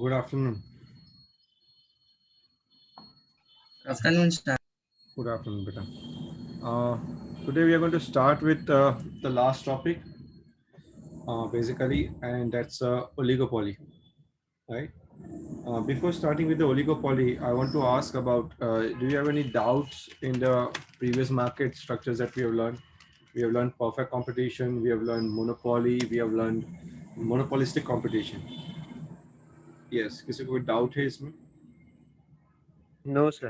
Good afternoon. Afternoon, sir. Good afternoon, beta. Uh, Today we are going to start with the last topic, basically, and that's oligopoly, right? Before starting with the oligopoly, I want to ask about: do you have any doubts in the previous market structures that we have learned? We have learned perfect competition. We have learned monopoly. We have learned monopolistic competition. Yes, किसी को कोई doubt है इसमें? No, sir.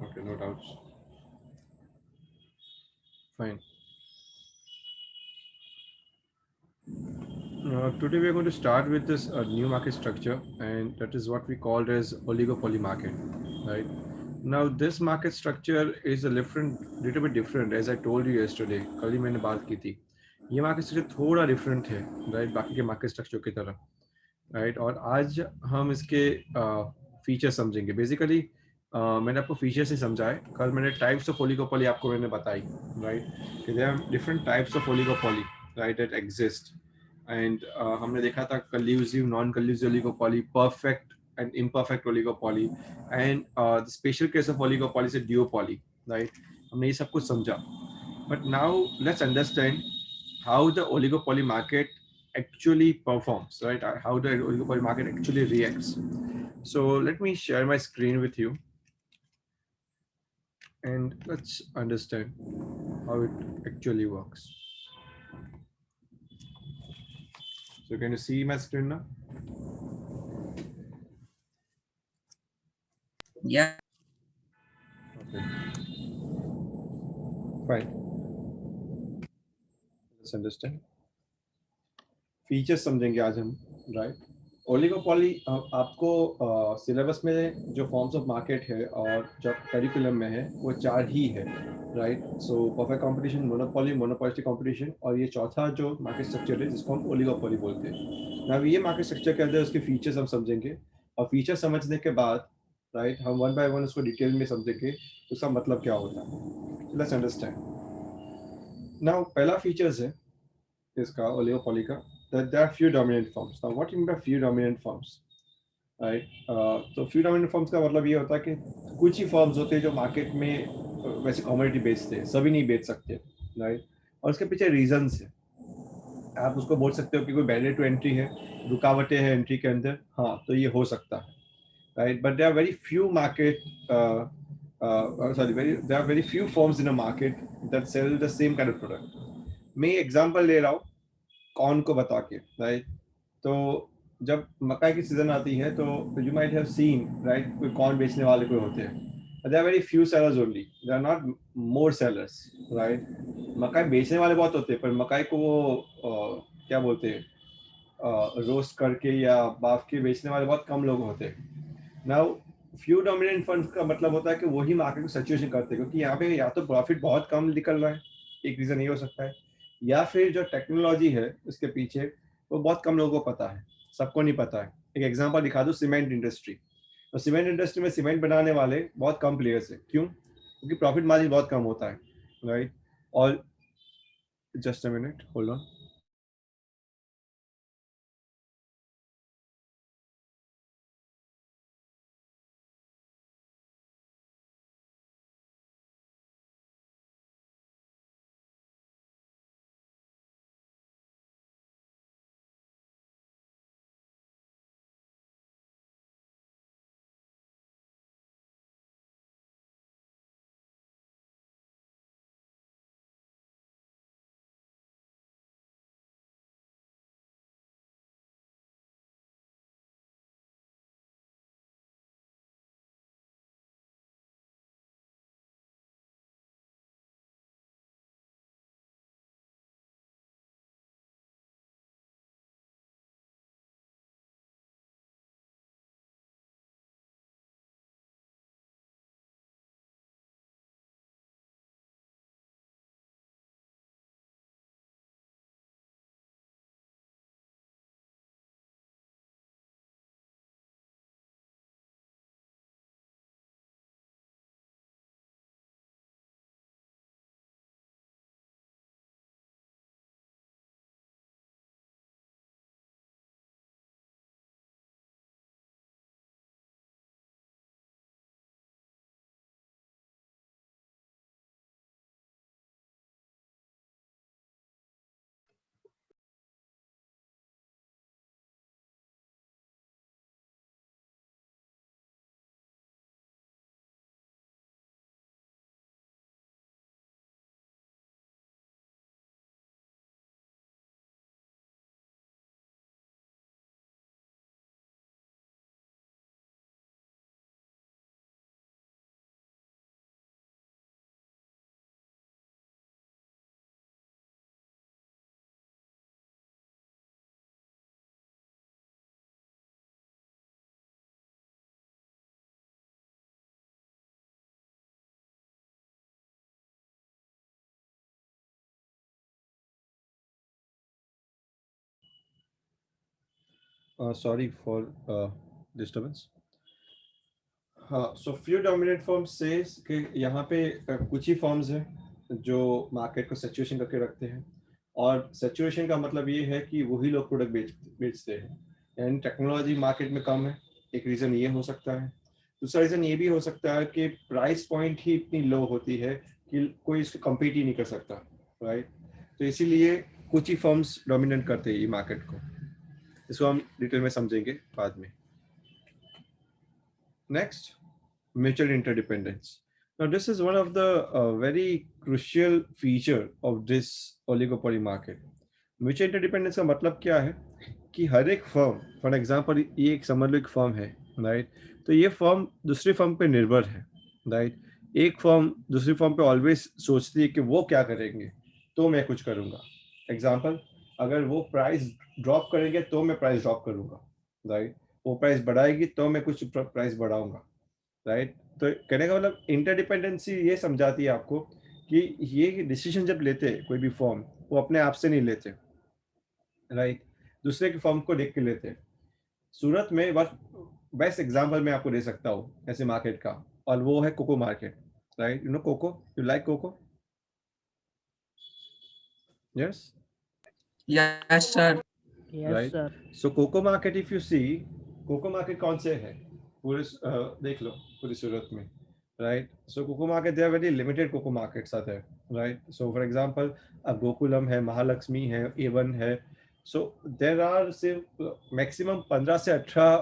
Okay, no doubts. Fine. Today we are going to start with this new market structure, and that is what we called as oligopoly market, right? Now this market structure is a little bit different, as I told you yesterday. कल ही मैंने बात की थी. ये market structure थोड़ा different है, right? बाकी के market structure की तरह, right? और आज हम इसके features समझेंगे. Basically मैंने आपको features ही समझाए. कल मैंने types of oligopoly आपको मैंने बताई, right? कि there are different types of oligopoly, right, that exist. And हमने देखा था collusive, non-collusive oligopoly, perfect and imperfect oligopoly, and the special case of oligopoly is a duopoly, right? हमने ये सब कुछ समझा. But now let's understand how the oligopoly market actually performs, right? How the oligopoly market actually reacts. So let me share my screen with you, and let's understand how it actually works. So can you see my screen now? Yeah, Okay, fine. Let's understand. Features समझेंगे आज हम, right? Oligopoly आपको syllabus में जो forms of market है और जो curriculum में है वो चार ही है, right? So perfect competition, monopoly, monopolistic competition, और ये चौथा जो मार्केट स्ट्रक्चर है जिसको हम ओलिगोपॉली बोलते हैं. अब ये मार्केट स्ट्रक्चर के अंदर उसके फीचर्स हम समझेंगे, और फीचर समझने के बाद, राइट, हम वन बाय वन उसको डिटेल में समझेंगे उसका मतलब क्या होता है. Let's understand. नाउ पहला फीचर्स है इसका ओलिगोपॉली का, that there are few dominant firms. Now, what do you mean by few dominant firms? Right? तो few dominant firms का मतलब ये होता है कि कुछ ही firms होते हैं जो मार्केट में वैसे कमोडिटी बेचते हैं, सभी नहीं बेच सकते, राइट? और उसके पीछे रीजंस है. आप उसको बोल सकते हो कि कोई बैरियर टू एंट्री है, रुकावटें हैं एंट्री के अंदर, हाँ तो ये हो सकता है, right? But there are very few market, there are very few firms in a market that sell the same kind of product. मैं एग्जांपल ले रहा हूँ कॉर्न को बता के, राइट? तो जब मकाई की सीजन आती है तो you might have seen, right, कोई कॉर्न बेचने वाले कोई होते हैं. There are very few sellers only, there are not more sellers, right? मकाई बेचने वाले बहुत होते हैं, पर मकाई को वो क्या बोलते हैं, रोस्ट करके या बाफ के बेचने वाले बहुत कम लोग होते हैं. नाउ फ्यू डोमिनेंट फंड्स का मतलब होता है कि वही मार्केट को सिचुएशन करते हैं, क्योंकि यहाँ पे या तो प्रॉफिट बहुत कम निकल रहा है, एक रीजन ये हो सकता है, या फिर जो टेक्नोलॉजी है उसके पीछे वो बहुत कम लोगों को पता है, सबको नहीं पता है. एक एग्जांपल दिखा दो, सीमेंट इंडस्ट्री. तो सीमेंट इंडस्ट्री में सीमेंट बनाने वाले बहुत कम प्लेयर्स हैं. क्यों? क्योंकि प्रॉफिट मार्जिन बहुत कम होता है, राइट? और just a minute, hold on. Sorry for disturbance. हाँ, so few dominant firms says कि यहाँ पे कुछ ही फर्म्स हैं जो मार्केट को सैचुरेशन करके रखते हैं. और सैचुरेशन का मतलब ये है कि वही लोग प्रोडक्ट बेचते हैं. यानी टेक्नोलॉजी मार्केट में कम है, एक रीज़न ये हो सकता है. दूसरा रीज़न ये भी हो सकता है कि प्राइस पॉइंट ही इतनी लो होती है कि कोई इसको कम्पीट ही नहीं कर सकता, राइट. तो इसीलिए कुछ ही फर्म्स डोमिनेट करते हैं ये मार्केट को. इसको हम डिटेल में समझेंगे बाद में. Next, mutual interdependence. Now, this is one of the very crucial feature of this oligopoly market. Mutual interdependence का मतलब क्या है कि हर एक फर्म, फॉर एग्जांपल ये एक समझ लो एक फर्म है, राइट. तो ये फर्म दूसरी फर्म पे निर्भर है, राइट. एक फर्म दूसरी फर्म पे ऑलवेज सोचती है कि वो क्या करेंगे तो मैं कुछ करूँगा. एग्जांपल, अगर वो प्राइस ड्रॉप करेंगे तो मैं प्राइस ड्रॉप करूँगा, राइट. वो प्राइस बढ़ाएगी तो मैं कुछ प्राइस बढ़ाऊंगा, राइट. तो कहने का मतलब इंटरडिपेंडेंसी ये समझाती है आपको कि ये डिसीजन जब लेते हैं कोई भी फॉर्म, वो अपने आप से नहीं लेते, राइट. दूसरे के फॉर्म को देख के लेते हैं. सूरत में बस बेस्ट एग्जांपल मैं आपको दे सकता हूँ ऐसे मार्केट का, और वो है cocoa market, right. You know cocoa, you like cocoa? Yes, Yes, sir. Yes, right. sir. So cocoa market, if you see, cocoa market कौन से है पूरे देख लो पूरी सूरत में, right. So cocoa market, there very limited cocoa markets आते हैं, राइट. सो फॉर एग्जांपल अब गोकुलम है, महालक्ष्मी है, एवन है. सो देर आर सिर्फ मैक्सिमम 15 से 18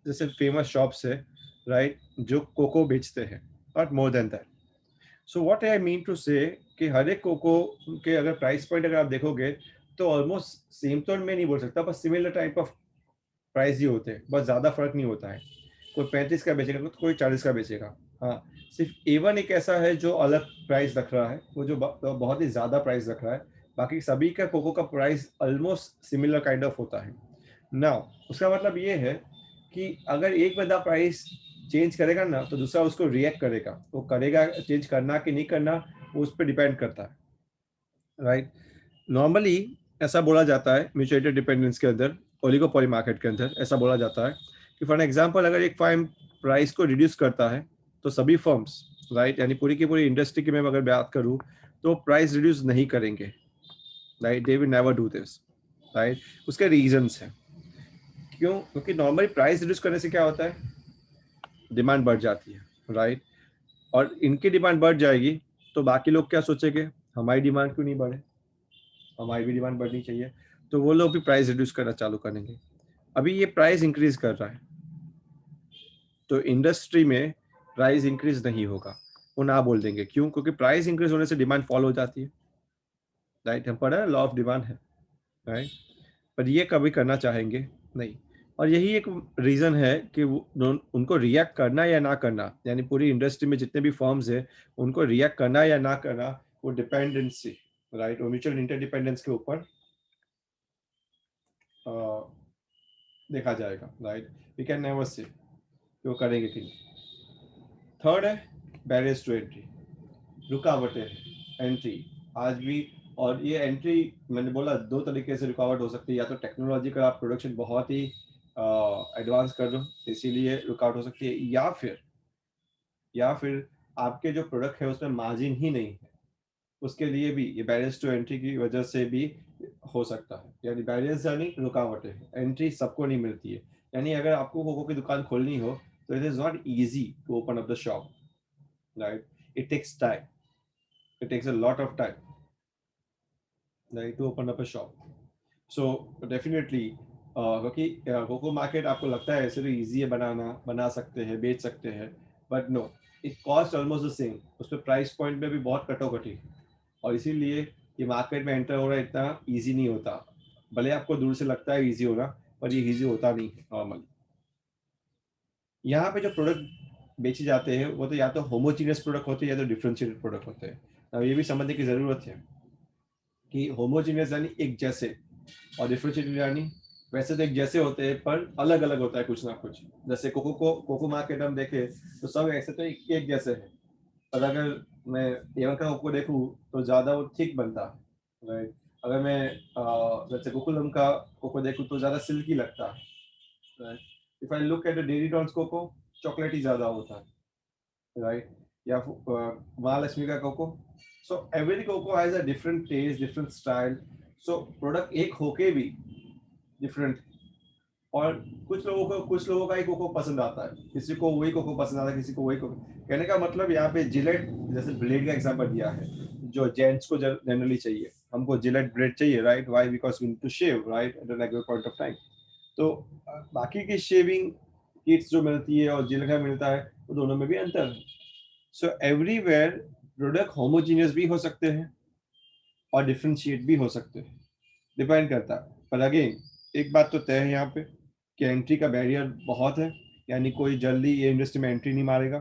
जैसे फेमस शॉप्स है, राइट, जो कोको बेचते हैं, not more than that. So what I mean to say कि हर एक कोको के अगर प्राइस पॉइंट अगर आप देखोगे तो ऑलमोस्ट सेम तो मैं नहीं बोल सकता, पर सिमिलर टाइप ऑफ प्राइस ही होते हैं, बहुत ज़्यादा फर्क नहीं होता है. कोई 35 का बेचेगा तो कोई 40 का बेचेगा. हाँ, सिर्फ एवन एक ऐसा है जो अलग प्राइस रख रहा है, वो जो बहुत ही ज़्यादा प्राइस रख रहा है. बाकी सभी का कोको का price almost similar kind of होता है. नाउ उसका मतलब ये है कि अगर एक बंदा प्राइस चेंज करेगा ना तो दूसरा उसको रिएक्ट करेगा. वो करेगा चेंज करना कि नहीं करना, वो उस पर डिपेंड करता है, राइट. नॉर्मली ऐसा बोला जाता है म्यूचुअल डिपेंडेंस के अंदर, ओलिगोपॉली मार्केट के अंदर ऐसा बोला जाता है कि फॉर एग्जांपल अगर एक फर्म प्राइस को रिड्यूस करता है तो सभी फर्म्स, राइट, यानी पूरी की पूरी इंडस्ट्री की मैं अगर बात करूँ तो प्राइस रिड्यूस नहीं करेंगे, right. They will never do this, right. उसके रीजंस हैं. क्यों? क्योंकि नॉर्मली प्राइस रिड्यूस करने से क्या होता है, डिमांड बढ़ जाती है, राइट. और इनकी डिमांड बढ़ जाएगी तो बाकी लोग क्या सोचेंगे, हमारी डिमांड क्यों नहीं बढ़े, हमारी भी डिमांड बढ़नी चाहिए. तो वो लोग भी प्राइस रिड्यूस करना चालू करेंगे. अभी ये प्राइस इंक्रीज कर रहा है तो इंडस्ट्री में प्राइस इंक्रीज नहीं होगा, वो ना बोल देंगे. क्यों? क्योंकि प्राइस इंक्रीज होने से डिमांड फॉल हो जाती है, राइट. हम पढ़ा है लॉ ऑफ डिमांड है, राइट. पर ये कभी करना चाहेंगे नहीं. और यही एक रीज़न है कि उनको रिएक्ट करना या ना करना, यानी पूरी इंडस्ट्री में जितने भी फर्म्स है उनको रिएक्ट करना या ना करना, वो डिपेंडेंसी, राइट, और म्यूचुअल इंटरडिपेंडेंस के ऊपर देखा जाएगा, right. We can never say कि वो करेंगे कि नहीं. थर्ड है बैरियर्स टू एंट्री, रुकावटें हैं एंट्री आज भी. और ये एंट्री मैंने बोला दो तरीके से रुकावट हो सकती है, या तो टेक्नोलॉजी का आप प्रोडक्शन बहुत ही एडवांस कर दो इसीलिए रुकावट हो सकती है, या फिर आपके जो प्रोडक्ट है उसमें मार्जिन ही नहीं है, उसके लिए भी ये बैरियर्स टू एंट्री की वजह से भी हो सकता है. यानी बैरियर्स यानी रुकावटें, एंट्री सबको नहीं मिलती है. यानी अगर आपको कोको की दुकान खोलनी हो तो it is not easy to open up the shop, right. It takes time, it takes a lot of time, right, to open up a shop. So definitely क्योंकि कोको मार्केट आपको लगता है ऐसे तो इजी है बनाना, बना सकते हैं, बेच सकते हैं, but no, it cost almost the same. उस पर प्राइस पॉइंट में भी बहुत कटौकटी है और इसीलिए ये मार्केट में एंटर हो रहा है इतना इजी नहीं होता. भले आपको दूर से लगता है इजी होना, पर ये इजी होता नहीं है नॉर्मली. यहाँ पे जो प्रोडक्ट बेचे जाते हैं वो तो या तो होमोजीनियस प्रोडक्ट होते हैं या तो डिफरेंशिएटेड प्रोडक्ट होते हैं. अब ये भी समझने की ज़रूरत है कि होमोजीनियस यानी एक जैसे, और डिफरेंशिएटेड यानी वैसे तो एक जैसे होते हैं पर अलग अलग होता है कुछ ना कुछ. जैसे कोको मार्केट हम देखें तो सब ऐसे तो एक जैसे है, पर अगर मैं एवन का कोको देखूँ तो ज़्यादा वो थिक बनता है, राइट. अगर मैं जैसे गोकुलम का कोको देखूँ तो ज़्यादा सिल्की लगता है, right? If I look at the Dairy Dawn's cocoa, chocolate ही ज़्यादा होता है, right? या महालक्ष्मी का cocoa, so every cocoa has a different taste, different style, so product एक होके भी different, और कुछ लोगों का ही कोको पसंद आता है, किसी को वही कोको पसंद आता है, किसी को वही कोको। कहने का मतलब यहाँ पे जिलेट जैसे ब्लेड का एग्जांपल दिया है, जो जेंट्स को जनरली चाहिए, हमको जिलेट ब्लेड चाहिए, right? Why? Because we need to shave, right, at a regular point of time. तो बाकी की शेविंग किट्स जो मिलती है और जिलेट का मिलता है, वो दोनों में भी अंतर है। सो एवरीवेयर प्रोडक्ट होमोजीनियस भी हो सकते हैं और डिफरेंशिएट भी हो सकते हैं, डिपेंड करता है। पर अगेन एक बात तो तय है यहाँ पे कि एंट्री का बैरियर बहुत है, यानी कोई जल्दी ये इंडस्ट्री में एंट्री नहीं मारेगा,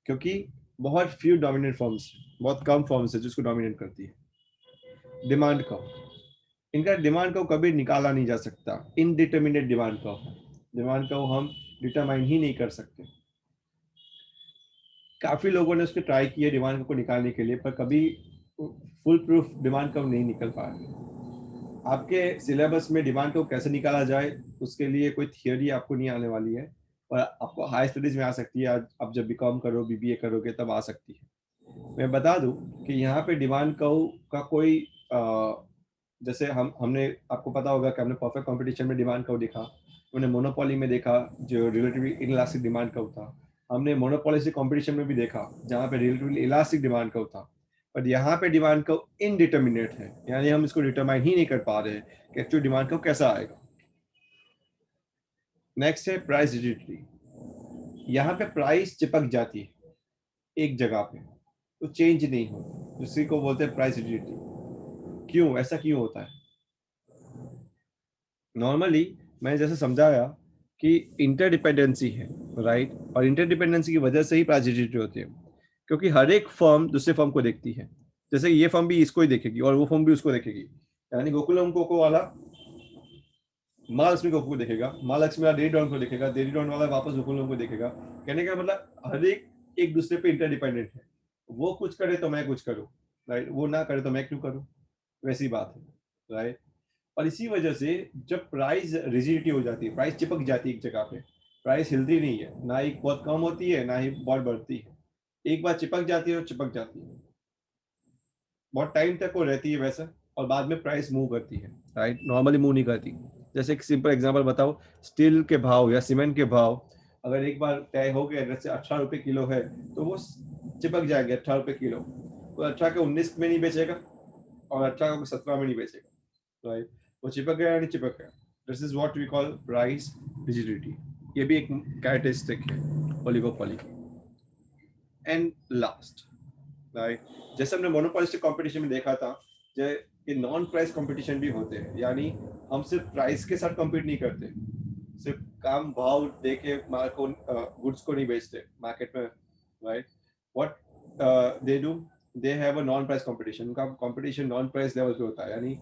क्योंकि बहुत फ्यू डोमिनेंट फॉर्म्स, बहुत कम फॉर्म्स है जिसको डोमिनेट करती है। डिमांड कर्व, इनका डिमांड कर्व कभी निकाला नहीं जा सकता, इनडिटर्मिनेट डिमांड कर्व है। डिमांड कर्व हम डिटरमाइन ही नहीं कर सकते। काफी लोगों ने उसके ट्राई किए डिमांड कर्व को निकालने के लिए, पर कभी फुल प्रूफ डिमांड कर्व नहीं निकल पाया। आपके सिलेबस में डिमांड को कैसे निकाला जाए उसके लिए कोई थियोरी आपको नहीं आने वाली है, और आपको हाई स्टडीज में आ सकती है। आज आप जब बीकॉम करो, बीबीए करोगे, तब आ सकती है। मैं बता दूं कि यहाँ पे डिमांड कर्व का कोई जैसे हमने, आपको पता होगा कि हमने परफेक्ट कंपटीशन में डिमांड कर्व देखा, हमने मोनोपोली में देखा जो रिलेटिवली इनइलास्टिक डिमांड कर्व था, हमने मोनोपोली से कंपटीशन में भी देखा जहाँ पे रिलेटिवली इलास्टिक डिमांड कर्व था। बट यहाँ पे डिमांड कर्व इनडिटर्मिनेट है, यानी हम इसको डिटरमाइन ही नहीं कर पा रहे हैं कि एक्चुअल डिमांड कर्व कैसा आएगा। नेक्स्ट है प्राइस रिजिडिटी। यहाँ पे प्राइस चिपक जाती है एक जगह पे, तो चेंज नहीं होती, जिसी को बोलते हैं प्राइस रिजिडिटी। क्यों ऐसा क्यों होता है? नॉर्मली मैंने जैसे समझाया कि इंटरडिपेंडेंसी है, राइट, और इंटरडिपेंडेंसी की वजह से ही प्राइस रिजिडिटी होती है, क्योंकि हर एक फर्म दूसरे फर्म को देखती है। जैसे ये फर्म भी इसको ही देखेगी और वो फर्म भी उसको देखेगी, यानी गोकुलम कोको वाला महालक्ष्मी कोको को देखेगा, महालक्ष्मी वाला डेरी डॉन को देखेगा, डेरी डॉन वाला वापस गोकुलम को देखेगा। कहने का मतलब हर एक एक दूसरे पे इंटरडिपेंडेंट है। वो कुछ करे तो मैं कुछ करूँ, राइट, वो ना करे तो मैं क्यों करूँ, वैसी बात है, राइट। और इसी वजह से जब प्राइस रिजिडिटी हो जाती है, प्राइस चिपक जाती है एक जगह पे, प्राइस हिलती नहीं है, ना ही बहुत कम होती है ना ही बहुत बढ़ती है। एक बार चिपक जाती है और चिपक जाती है, बहुत टाइम तक वो रहती है वैसा, और बाद में प्राइस मूव करती है, राइट, नॉर्मली मूव नहीं करती। जैसे एक सिंपल एग्जांपल बताओ, स्टील के भाव या सीमेंट के भाव अगर एक बार तय हो गए, जैसे 18 रुपये किलो है, तो वो चिपक जाएंगे 18 रुपये किलो। वो 18 के 19 में नहीं बेचेगा और 18 को 17 में नहीं बेचेगा, राइट, वो चिपक गया नहीं चिपक गया। This is what we call price rigidity. ये भी एक कैरेक्टरिस्टिक है ओलिगोपोली की। एंड लास्ट, राइट, जैसे हमने मोनोपोलिस्टिक कंपटीशन में देखा था, ये नॉन प्राइस कंपटीशन भी होते हैं, यानी हम सिर्फ प्राइस के साथ compete नहीं करते, सिर्फ काम भाव दे के गुड्स को नहीं बेचते मार्केट में, right. What they do, they have a non price competition. उनका कंपटीशन नॉन प्राइस लेवल पे होता है, यानी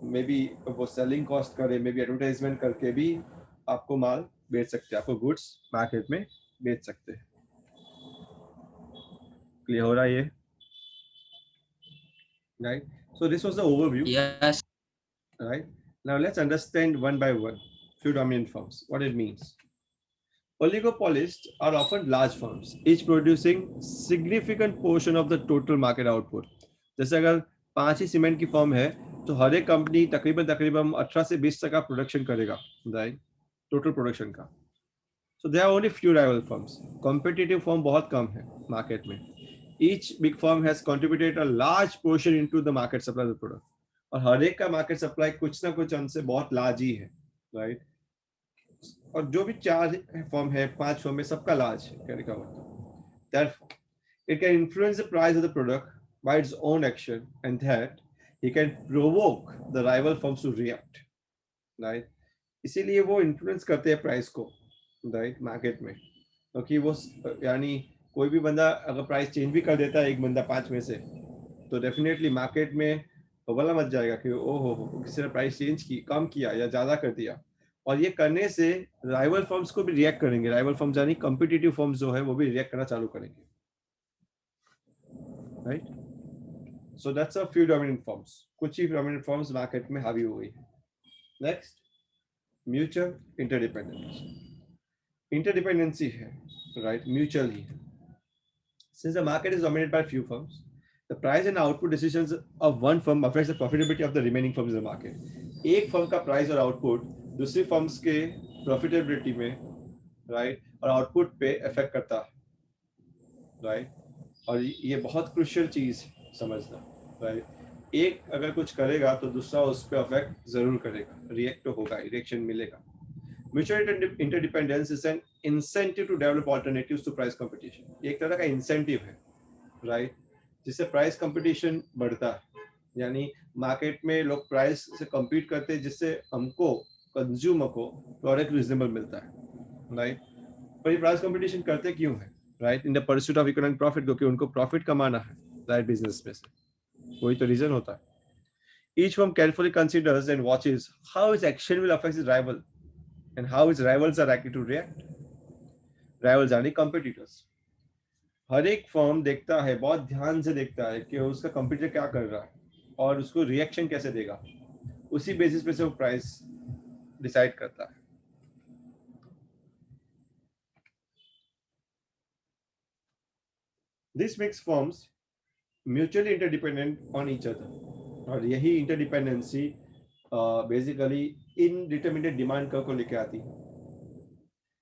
मे बी वो सेलिंग कॉस्ट करे, मे बी एडवर्टाइजमेंट करके भी आपको माल बेच सकते हैं, आपको गुड्स मार्केट में बेच सकते हैं। क्लियर हो रहा है ये, right? So this was the overview, Yes, right? Now let's understand one by one few dominant firms, what it means. Oligopolists are often large firms, each producing significant portion of the total market output. जैसे अगर 5 ही cement की firm है, तो हर एक company तकरीबन तकरीबन 18 से 20 तक का प्रोडक्शन करेगा, राइट, टोटल प्रोडक्शन का। So there are only few rival firms. Competitive firm बहुत कम है मार्केट में. Each big firm has contributed a large portion into the market supply of the product. और हर एक का मार्केट सप्लाई कुछ ना कुछ अंश से बहुत लार्ज ही है, राइट। और जो भी 4 फर्म है, 5 फर्म है, सबका लार्ज है, कहने का मतलब। Therefore, it can influence the price of the product by its own action, and that he can provoke the rival firms to react, right? इसीलिए वो इन्फ्लुएंस करते हैं प्राइस को, राइट, मार्केट में, क्योंकि वो यानी कोई भी बंदा अगर प्राइस चेंज भी कर देता है, एक बंदा 5 में से, तो डेफिनेटली मार्केट में बबला मच जाएगा कि ओ हो किसी ने प्राइस चेंज की, कम किया या ज़्यादा कर दिया। और ये करने से राइवल फर्म्स को भी रिएक्ट करेंगे, राइवल फर्म्स यानी कॉम्पिटिटिव फर्म्स जो है वो भी रिएक्ट करना चालू करेंगे, right. So that's a few dominant firms, कुछ ही डोमिनेंट फर्म्स मार्केट में हावी हो गई है। नेक्स्ट, म्यूचुअल इंटरडिपेंडेंसी है, राइट, म्यूचुअल ही है. Since the market is dominated by few firms, the price and output decisions of one firm affects the profitability of the remaining firms in the market. एक firm का price और output दूसरी firms के profitability में, right, और output पे effect करता है, राइट. और ये बहुत क्रूशियल चीज समझना, राइट. एक अगर कुछ करेगा तो दूसरा उस पर अफेक्ट जरूर करेगा, रिएक्ट तो होगा, रिएक्शन मिलेगा. Mutual interdependence is an incentive to develop alternatives to price competition. एक तरह का इंसेंटिव है, राइट, जिससे प्राइस कंपटीशन बढ़ता है. यानी मार्केट में लोग प्राइस से compete करते हैं, जिससे हमको, कंज्यूमर को, प्रोडक्ट रिजनेबल मिलता है, राइट. पर ये प्राइस कंपटीशन करते क्यों है, right? In the pursuit of economic profit, क्योंकि उनको प्रॉफिट कमाना है, राइट, बिजनेस में से. वही तो रीजन होता है. Each firm carefully considers and watches how its action will affect its rival and how its rivals are likely to react. Rivals यानी competitors. हर एक फर्म देखता है, बहुत ध्यान से देखता है कि उसका कंपटीटर क्या कर रहा है और उसको रिएक्शन कैसे देगा. उसी बेसिस पे से वो प्राइस डिसाइड करता है. This makes firms mutually interdependent on each other. और यही interdependency basically indeterminate demand curve को लेके आती है,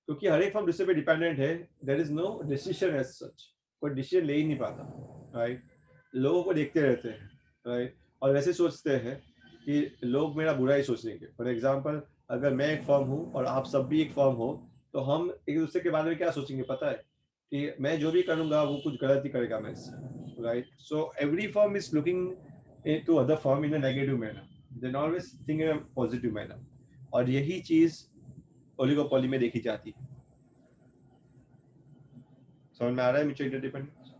क्योंकि हर एक फर्म दूसरे पे डिपेंडेंट है. There is no decision as such, कोई डिसीजन ले ही नहीं पाता, राइट. लोगों को देखते रहते हैं, राइट, और वैसे सोचते हैं कि लोग मेरा बुरा ही सोचेंगे. फॉर एग्जांपल, अगर मैं एक फर्म हूँ और आप सब भी एक फर्म हो, तो हम एक दूसरे के बारे में क्या सोचेंगे पता है, कि मैं जो भी करूँगा वो कुछ गलत ही करेगा मेरे से, right. So every firm is looking to other firm in a negative manner. They always think in a positive manner. और यही चीज ओलिगोपोली में देखी जाती है. समझ में आ रहा है mutual interdependence?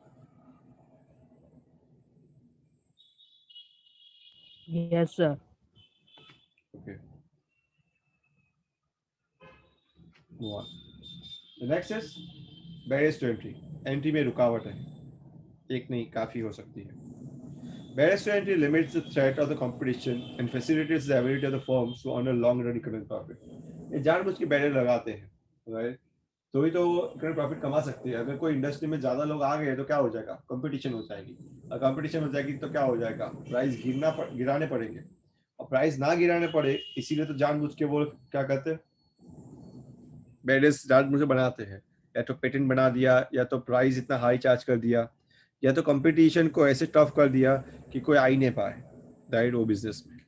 Yes, sir. Okay. Move on. The next is barriers to entry. Entry में रुकावट है, एक नहीं काफी हो सकती है. Barriers to entry limits the threat of the competition and facilitates the ability of the firms to earn a long-run economic profit. ये जानबूझ के बैरियर लगाते हैं, राइट, तो ही तो इकोनॉमिक प्रॉफिट कमा सकते हैं. अगर कोई इंडस्ट्री में ज्यादा लोग आ गए तो क्या हो जाएगा, कंपटीशन हो जाएगी. और कंपटीशन हो जाएगी तो क्या हो जाएगा, प्राइस गिराने पड़ेंगे. और प्राइस ना गिराने पड़े, इसीलिए तो जानबूझ के वो क्या करते हैं, बैरियर्स जानबूझ के बनाते हैं. या तो पेटेंट बना दिया, या तो प्राइस इतना हाई चार्ज कर दिया, या तो कंपटीशन को ऐसे टफ कर दिया कि कोई आ ही नहीं पाए, राइट, वो बिजनेस में.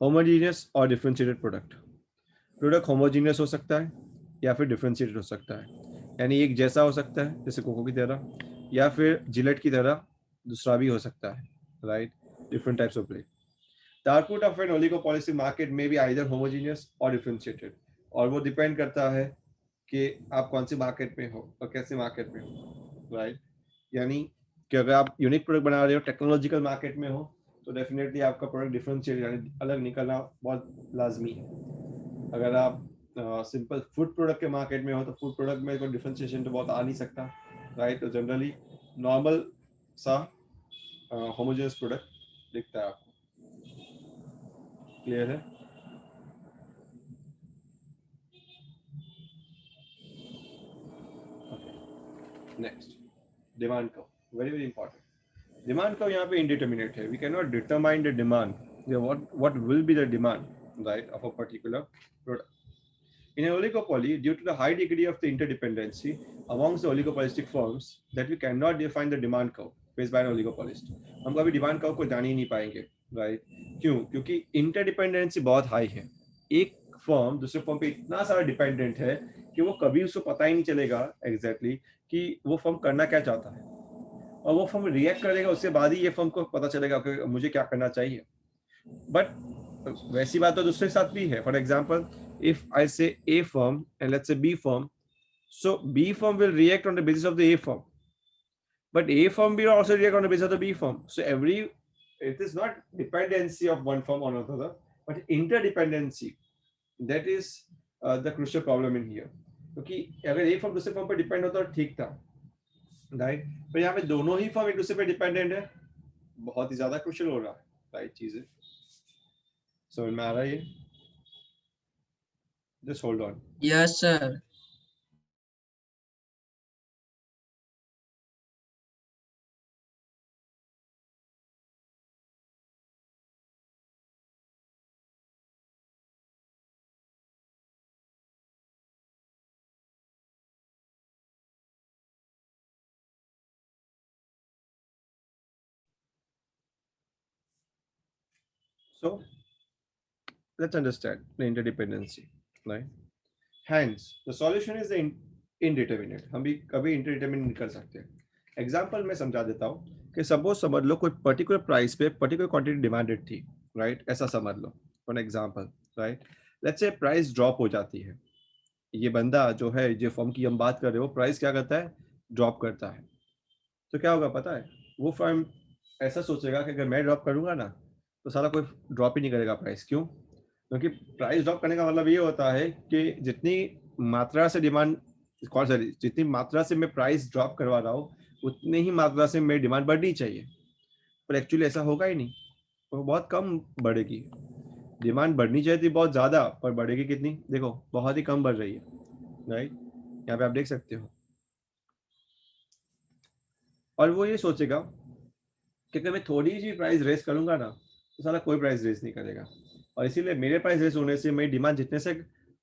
होमोजीनियस और डिफरेंशिएटेड प्रोडक्ट होमोजीनियस हो सकता है या फिर डिफरेंशिएटेड हो सकता है. यानी एक जैसा हो सकता है जैसे कोको की तरह, या फिर जिलेट की तरह दूसरा भी हो सकता है, right. Different types of product. The output of an oligopolistic market में भी आइदर होमोजीनियस और डिफरेंशिएटेड, और वो डिपेंड करता है कि आप कौन सी मार्केट में हो और कैसे मार्केट में हो, राइट. यानी कि अगर आप यूनिक प्रोडक्ट बना रहे हो, टेक्नोलॉजिकल मार्केट में हो, तो डेफिनेटली आपका प्रोडक्ट डिफरेंशिएट यानी अलग निकलना बहुत लाजमी है. अगर आप सिंपल फूड प्रोडक्ट के मार्केट में हो, तो फूड प्रोडक्ट में कोई डिफरेंशिएशन तो बहुत आ नहीं सकता, राइट. तो जनरली नॉर्मल सा होमोजेनियस प्रोडक्ट दिखता है आपको. क्लियर है? Next, demand curve, very very important. Demand curve यहाँ पे इंडिटरमिनेट है. We can not determine the demand, what will be the demand, right, of a particular product. In an oligopoly, due to the high degree of the interdependency amongst the oligopolistic firms, that we cannot define the demand curve based by an oligopolist. हम कभी demand curve को जान ही नहीं पाएंगे, right. क्यों? क्योंकि interdependency बहुत high है. एक फर्म दूसरे फर्म पे इतना सारा डिपेंडेंट है कि वो कभी उसको पता ही नहीं चलेगा एग्जैक्टली कि वो फर्म करना क्या चाहता है, और वो फर्म रिएक्ट करेगा, उसके बाद ही ये फर्म को पता चलेगा कि मुझे क्या करना चाहिए. बट वैसी बात तो दूसरे साथ भी है. For example, if I say A firm and let's say B firm, so B firm will react on the basis of the A firm, but A firm will also react on the basis of the B firm. So it is not dependency of one firm on another, but interdependency. That is the crucial problem in here. क्योंकि अगर एक firm दूसरे firm पर depend होता तो ठीक था, right. पर यहाँ पे दोनों ही फर्म एक दूसरे पे डिपेंडेंट है, बहुत ही ज्यादा क्रुशियल हो रहा है, राइट. चीजें समझ में आ रहा है ये? Just hold on. Yes, sir. So let's understand the interdependency, right? Hence, the solution is the indeterminate. हम भी कभी इंटरडिटरमिनेट नहीं कर सकते. एग्जाम्पल मैं समझा देता हूँ कि सपोज समझ लो कोई पर्टिकुलर प्राइस पे पर्टिकुलर क्वांटिटी डिमांडेड थी, राइट? ऐसा समझ लो for example, right? Let's say price drop हो जाती है. ये बंदा जो है, जो फर्म की हम बात कर रहे हो, प्राइस क्या करता है? ड्रॉप करता है. तो क्या होगा पता है? वो फर्म ऐसा सोचेगा कि अगर मैं ड्रॉप करूंगा ना तो सारा कोई ड्रॉप ही नहीं करेगा प्राइस. क्यों? क्योंकि प्राइस ड्रॉप करने का मतलब ये होता है कि जितनी मात्रा से डिमांड, कौन सॉरी, जितनी मात्रा से मैं प्राइस ड्रॉप करवा रहा हूँ उतनी ही मात्रा से मेरी डिमांड बढ़नी चाहिए. पर एक्चुअली ऐसा होगा ही नहीं, वो बहुत कम बढ़ेगी. डिमांड बढ़नी चाहिए थी बहुत ज़्यादा, पर बढ़ेगी कितनी? देखो बहुत ही कम बढ़ रही है, राइट? यहाँ पे आप देख सकते हो. और वो ये सोचेगा कि अगर मैं थोड़ी सी प्राइस रेस करूंगा ना तो साला कोई प्राइस रेस नहीं करेगा. और इसीलिए मेरे प्राइस रेस होने से मेरी डिमांड जितने से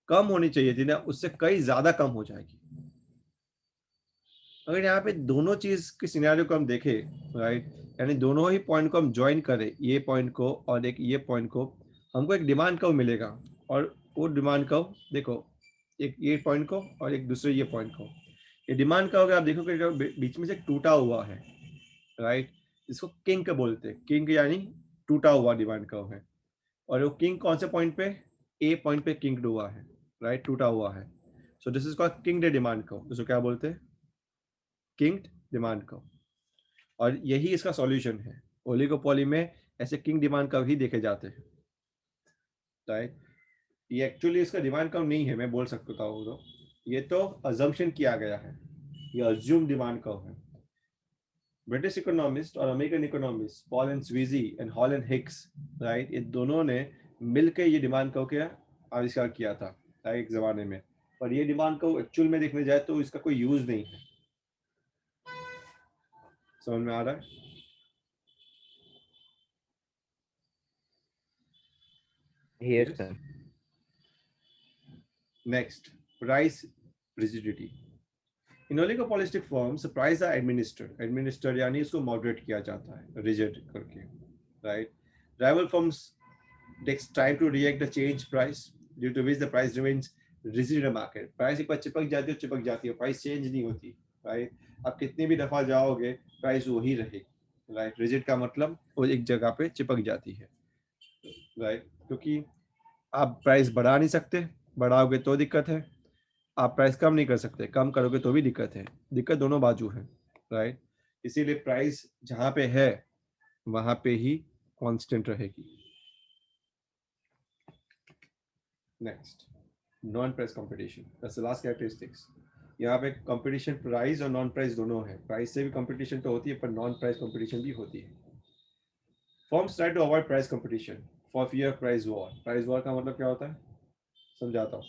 कम होनी चाहिए थी ना उससे कई ज़्यादा कम हो जाएगी. अगर यहाँ पे दोनों चीज के सिनेरियो को हम देखें, राइट, यानी दोनों ही पॉइंट को हम ज्वाइन करें, ये पॉइंट को और एक ये पॉइंट को, हमको एक डिमांड कर्व मिलेगा. और वो डिमांड कर्व देखो, एक ये पॉइंट को और एक दूसरे ये पॉइंट को. ये डिमांड कर्व अगर आप देखोगे जो बीच में से टूटा हुआ है, राइट, इसको किंक बोलते हैं. किंक यानी टूटा हुआ डिमांड कर्व है. और वो किंक कौन से पॉइंट पे? ए पॉइंट पे किंक्ड हुआ है, राइट, टूटा हुआ है. So this is called kinked demand curve. इसको क्या बोलते हैं? Kinked demand curve. और यही इसका सॉल्यूशन है. ओलिगोपॉली में ऐसे किंग डिमांड कर्व ही देखे जाते हैं, राइट? ये एक्चुअली इसका डिमांड कर्व नहीं है, मैं बोल सकता हूँ. तो ये तो अजम्पशन किया गया है, ये अज्यूम डिमांड कर्व है. ब्रिटिश इकोनॉमिस्ट और American economist Paul and Sweezy and Hall and Hicks, right, ये दोनों ने मिलकर ये डिमांड कर्व का आविष्कार किया था, राइट, एक जमाने में. पर ये डिमांड कर्व एक्चुअल में देखने जाए तो इसका कोई यूज नहीं है. समझ में आ रहा है? Yes, sir. Next, price rigidity. In oligopolistic firms, prices are administered. Administered यानी इसको moderate किया जाता है, rigid करके, right? Rival firms takes time to react the change price, due to which the price remains rigid in the market. Price एक बार चिपक जाती है, price change नहीं होती, right? आप कितनी भी दफा जाओगे, price वही रहेगी, right? Rigid का मतलब वो एक जगह पे चिपक जाती है, right? क्योंकि आप प्राइस बढ़ा नहीं सकते, बढ़ाओगे तो दिक्कत है. आप प्राइस कम नहीं कर सकते, कम करोगे तो भी दिक्कत है. दिक्कत दोनों बाजू है, राइट? इसीलिए प्राइस जहां पे है वहां पे ही कांस्टेंट रहेगी. Next, non price competition. That's the last characteristics. यहाँ पे कंपटीशन प्राइस और नॉन प्राइस दोनों है. प्राइस से भी कंपटीशन तो होती है, पर नॉन प्राइस कंपटीशन भी होती है. Firms try to avoid price competition for fear of price war. Price war का मतलब क्या होता है, समझाता हूँ.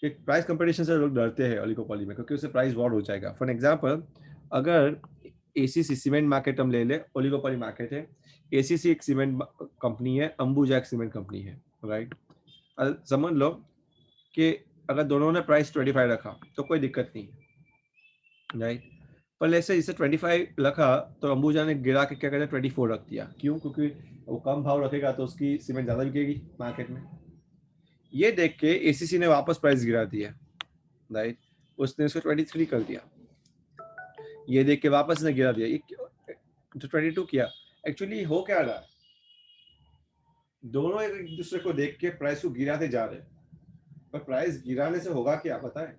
कि प्राइस कंपटीशन से लोग डरते हैं ओलिगोपॉली में, क्योंकि उससे प्राइस वॉर हो जाएगा. फॉर एग्जांपल, अगर एसीसी सीमेंट मार्केट हम ले ले, ओलिगोपॉली मार्केट है. एसीसी एक सीमेंट कंपनी है, अंबुजा एक सीमेंट कंपनी है, राइट? समझ लो कि अगर दोनों ने प्राइस 25 रखा तो कोई दिक्कत नहीं है, राइट? पर ऐसे इसे 25 रखा तो अंबुजा ने गिरा के क्या कहते हैं 24 रख दिया. क्यों? क्योंकि वो कम भाव रखेगा तो उसकी सीमेंट ज़्यादा बिकेगी मार्केट में. ये देख के एसीसी ने वापस प्राइस गिरा दिया, राइट? उसने उसको 23 कर दिया. ये देख के वापस ने गिरा दिया, तो 22 किया. एक्चुअली हो क्या रहा है, दोनों एक दूसरे को देख के प्राइस को गिराते जा रहे हैं. पर प्राइस गिराने से होगा क्या पता है?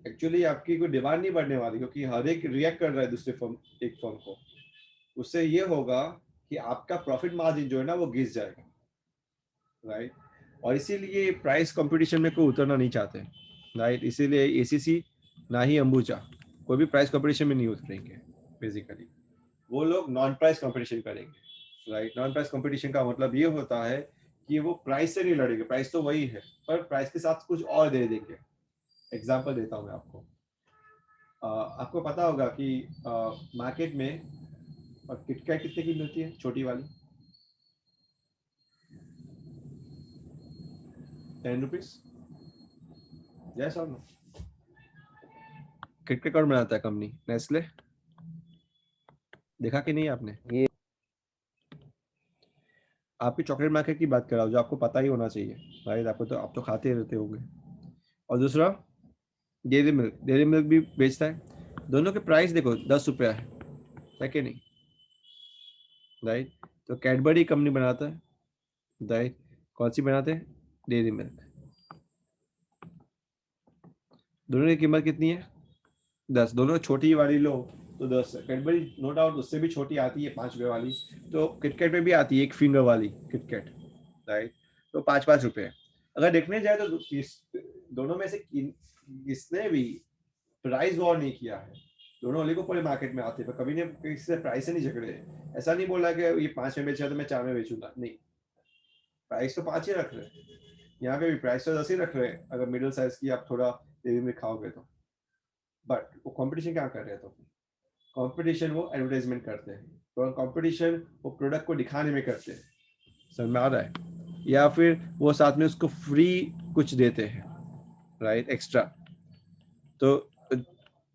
एक्चुअली आपकी कोई डिमांड नहीं बढ़ने वाली, क्योंकि हर एक रिएक्ट कर रहा है दूसरे फर्म, एक फर्म को. उससे ये होगा कि आपका प्रॉफिट मार्जिन जो है ना वो गिर जाएगा, राइट? और इसीलिए प्राइस कंपटीशन में कोई उतरना नहीं चाहते, राइट? इसीलिए एसीसी ना ही अंबुजा कोई भी प्राइस कंपटीशन में नहीं उतरेंगे. बेसिकली वो लोग नॉन प्राइस कंपटीशन करेंगे, राइट? नॉन प्राइस कंपटीशन का मतलब ये होता है कि वो प्राइस से नहीं लड़ेंगे, प्राइस तो वही है पर प्राइस के साथ कुछ और दे देंगे। एग्जांपल देता हूँ मैं आपको। आपको पता होगा कि मार्केट में किटकैट कितने की मिलती है, छोटी वाली? 10 रुपीज। यस और नो? किटकैट कौन बनाता है कंपनी? नेस्ले। देखा कि नहीं आपने? ये आपकी चॉकलेट मार्केट की बात कर रहा हूँ, जो आपको पता ही होना चाहिए, राइट? आपको तो, आप तो खाते ही रहते होंगे। और दूसरा डेयरी मिल्क, डेयरी मिल्क भी बेचता है। दोनों के प्राइस देखो, 10 रुपया है कि नहीं, राइट? तो कैडबरी कंपनी बनाता है, राइट? कौन सी बनाते हैं? Dairy milk. दोनों की कीमत कितनी है? 10। दोनों छोटी वाली लो तो 10 है। कैडबरी नो डाउट उससे भी छोटी आती है, 5 रुपये वाली। तो किटकैट में भी आती है, एक फिंगर वाली किटकैट, राइट? तो 5-5 रुपये। अगर देखने जाए तो दोनों में से किसने भी प्राइस वॉर नहीं किया है। दोनों ओलिगोपोली मार्केट में आते हैं, पर कभी ने किसी से प्राइस से नहीं झगड़े। ऐसा नहीं बोला कि ये 5 में बेचा तो मैं 4 में बेचूंगा, नहीं। प्राइस तो 5 ही रख रहे हैं, यहाँ पे भी प्राइस तो 10 ही रख रहे हैं अगर मिडिल साइज की आप थोड़ा हेवी में खाओगे तो। बट वो कंपटीशन क्या कर रहे हैं? तो कंपटीशन वो एडवर्टाइजमेंट करते हैं, तो कंपटीशन वो प्रोडक्ट को दिखाने में करते हैं, समझ में आ रहा है? या फिर वो साथ में उसको फ्री कुछ देते हैं, राइट, एक्स्ट्रा। तो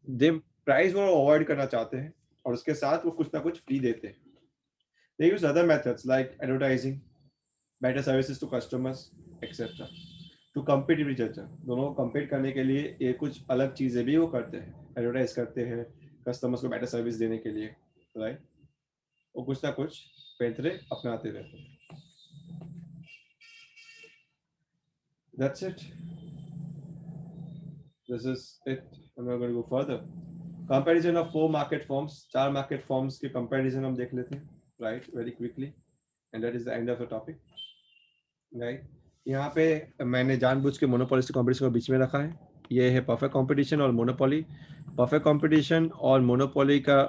दे प्राइस वो अवॉइड करना चाहते हैं और उसके साथ वो कुछ ना कुछ फ्री देते हैं। They use other methods like advertising, better services to customers, etcetera, to compete with each other. दोनों को कम्पीट करने के लिए ये कुछ अलग चीजें भी वो करते हैं, एडवर्टाइज करते हैं कस्टमर्स को बेटर सर्विस देने के लिए, राइट? वो कुछ ना कुछ पैंतरे अपनाते रहते हैं। That's it. This is it. I'm not going to go further. Comparison of 4 market forms. 4 market forms के comparison हम देख लेते हैं, right? Very quickly. And that is the end of the topic. Right? यहाँ पे मैंने जानबूझ के मोनोपोलिस्टिक कंपटीशन को बीच में रखा है। ये है परफेक्ट कंपटीशन और मोनोपोली। परफेक्ट कंपटीशन और मोनोपोली का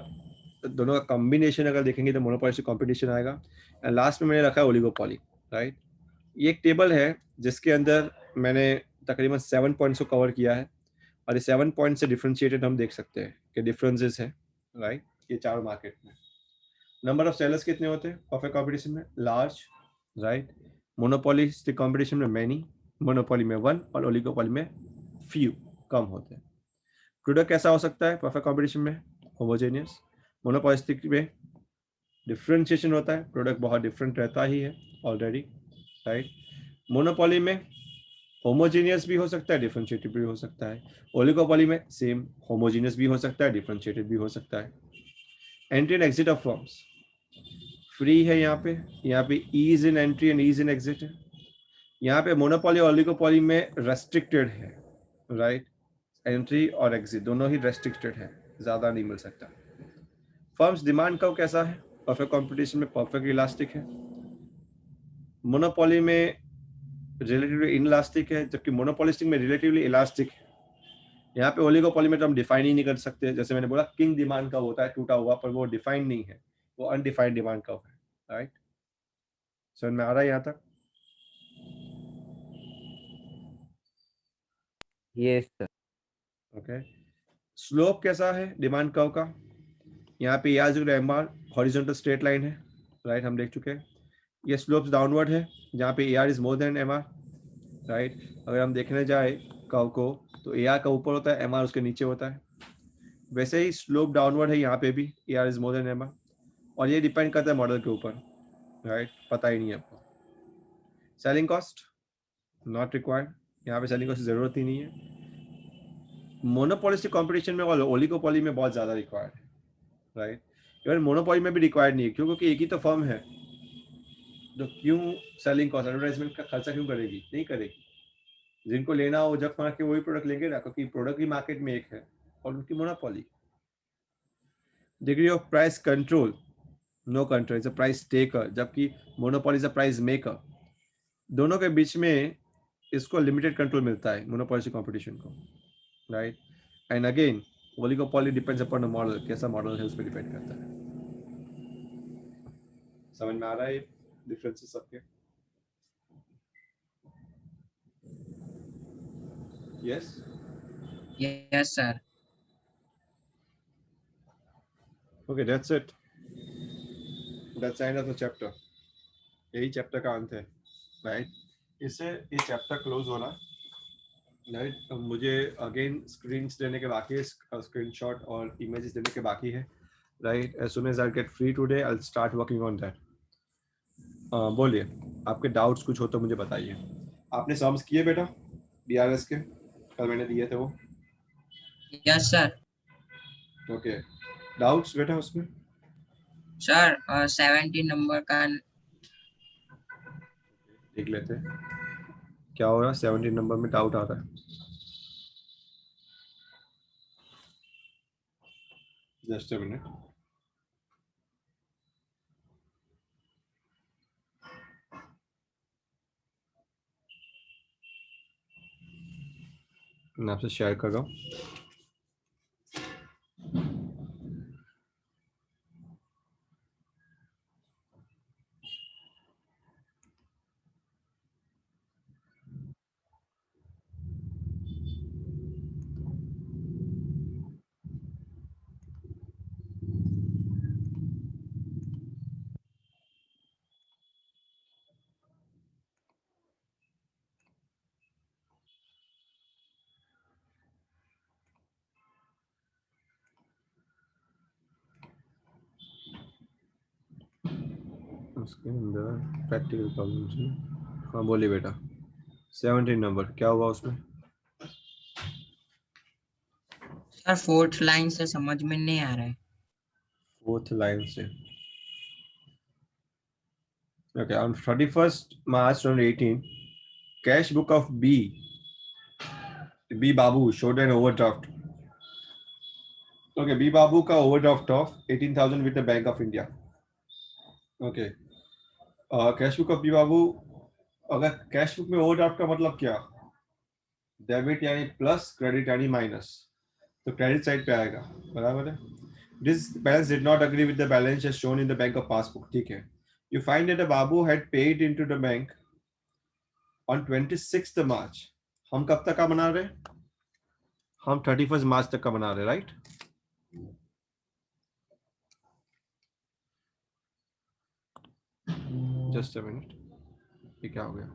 दोनों का कॉम्बिनेशन अगर देखेंगे तो मोनोपोलिस्टिक कंपटीशन आएगा। एंड लास्ट में मैंने रखा है ओलिगोपोली, राइट? ये एक टेबल है जिसके अंदर मैंने तकरीबन 7 पॉइंट्स को कवर किया है और ये 7 पॉइंट से डिफरेंशिएटेड हम देख सकते हैं कि डिफरेंसेस है, राइट? ये चार मार्केट में नंबर ऑफ सेलर्स कितने होते हैं परफेक्ट कंपटीशन में? Large, right? मोनोपोलिस्टिक कंपटीशन में मैनी, मोनोपोली में 1 और ओलिगोपोली में फ्यू, कम होते हैं। प्रोडक्ट कैसा हो सकता है परफेक्ट कंपटीशन में? होमोजेनियस। मोनोपोलिस्टिक में डिफरेंशिएशन होता है, प्रोडक्ट बहुत डिफरेंट रहता ही है ऑलरेडी, राइट? मोनोपोली में होमोजीनियस भी हो सकता है, डिफरेंशिएटेड भी हो सकता है। ओलिगोपोली में सेम, होमोजीनियस भी हो सकता है, डिफरेंशिएटेड भी हो सकता है। Entry and exit of firms free है यहाँ पे ease in entry and ease in exit है। यहाँ पे मोनोपोली और ओलिगोपोली में रेस्ट्रिक्टेड है, राइट? एंट्री और एग्जिट दोनों ही रेस्ट्रिक्टेड है, ज्यादा नहीं मिल सकता। फर्म्स डिमांड कर्व कैसा है? परफेक्ट कंपटीशन में परफेक्ट इलास्टिक है, मोनोपोली में रिलेटिवली इनलास्टिक है, जबकि मोनोपोलिस्टिक में रिलेटिवली इलास्टिक है। यहाँ पे ओलिगोपोली में तो हम डिफाइन ही नहीं कर सकते, जैसे मैंने बोला किंग डिमांड कर्व होता है टूटा हुआ, पर वो डिफाइन नहीं है, वो अनडिफाइंड डिमांड कर्व है, राइट? समझ में आ रहा है यहाँ तक? yes sir. ओके। स्लोप कैसा है डिमांड कर्व का? यहाँ पे AR हॉरिजॉन्टल स्ट्रेट लाइन है, राइट? हम देख चुके हैं। ये स्लोप्स डाउनवर्ड है जहाँ पे AR is more than MR, right? अगर हम देखने जाए कर्व को तो AR का ऊपर होता है, MR उसके नीचे होता है। वैसे ही स्लोप डाउनवर्ड है यहाँ पे भी, AR is more than MR, और ये डिपेंड करता है मॉडल के ऊपर, राइट? पता ही नहीं है आपको। सेलिंग कॉस्ट नॉट रिक्वायर्ड, यहाँ पे सेलिंग कॉस्ट की जरूरत ही नहीं है। मोनोपोलिस्टिक कंपटीशन में और ओलिगोपोली में बहुत ज्यादा रिक्वायर्ड है, राइट? इवन मोनोपोली में भी रिक्वायर्ड नहीं है, क्यों? क्योंकि एक ही तो फर्म है, तो क्यों सेलिंग कॉस्ट, एडवर्टाइजमेंट का खर्चा क्यों करेगी? नहीं करेगी। जिनको लेना हो जब मार के वही प्रोडक्ट लेंगे ना, क्योंकि प्रोडक्ट ही मार्केट में एक है और उनकी monopoly. Degree of price control, no control, is a price taker, जबकि monopoly is a price maker. दोनों के बीच में इसको लिमिटेड कंट्रोल मिलता है मोनोपोलिस्टिक कंपटीशन को, right? And again oligopoly depends upon the model, कैसा मॉडल है उस पर डिपेंड करता है। समझ में आ रहा है डिफरेंसेस सबके? Yes. Yes, sir. Okay, that's it. That's the end of the chapter. यही चैप्टर का अंत है, राइट? इससे ये चैप्टर क्लोज हो रहा है, राइट? मुझे अगेन स्क्रीन्स देने के बाकी है, स्क्रीनशॉट और इमेजेस देने के बाकी है, right? As soon as I get free today I will start working on that. बोलिए, आपके डाउट्स कुछ हो तो मुझे बताइए. आपने सम्स किए बेटा बीआरएस के? कल मैंने दिए थे वो. Yes, sir. ओके, डाउट्स बेटा उसमें? Sir, 70 नंबर का देख लेते हैं क्या हो रहा है. 17 नंबर में डाउट आ रहा है. Just a minute. मैं आपसे शेयर कर रहा हूँ. उसके अंदर प्रैक्टिकल प्रॉब्लम्स में. हाँ बोलिए बेटा. 17 नंबर क्या हुआ उसमें? सर फोर्थ लाइन से समझ में नहीं आ रहा है. फोर्थ लाइन से. Okay, on 31st March 2018, cash book of B Babu showed an overdraft. Okay, B Babu का overdraft of 18,000 with the Bank of India. Okay, cash book of B Babu. अगर cash book में overdraft का मतलब क्या? Debit यानी plus, credit यानी minus. तो credit side पे आएगा, बराबर है. This balance did not agree with the balance as shown in the bank of passbook. ठीक है. You find that Babu had paid into the bank on 26th March. हम कब तक का बना रहे हैं? हम 31st March तक का बना रहे, राइट? जस्ट अ मिनट, ये क्या हो गया?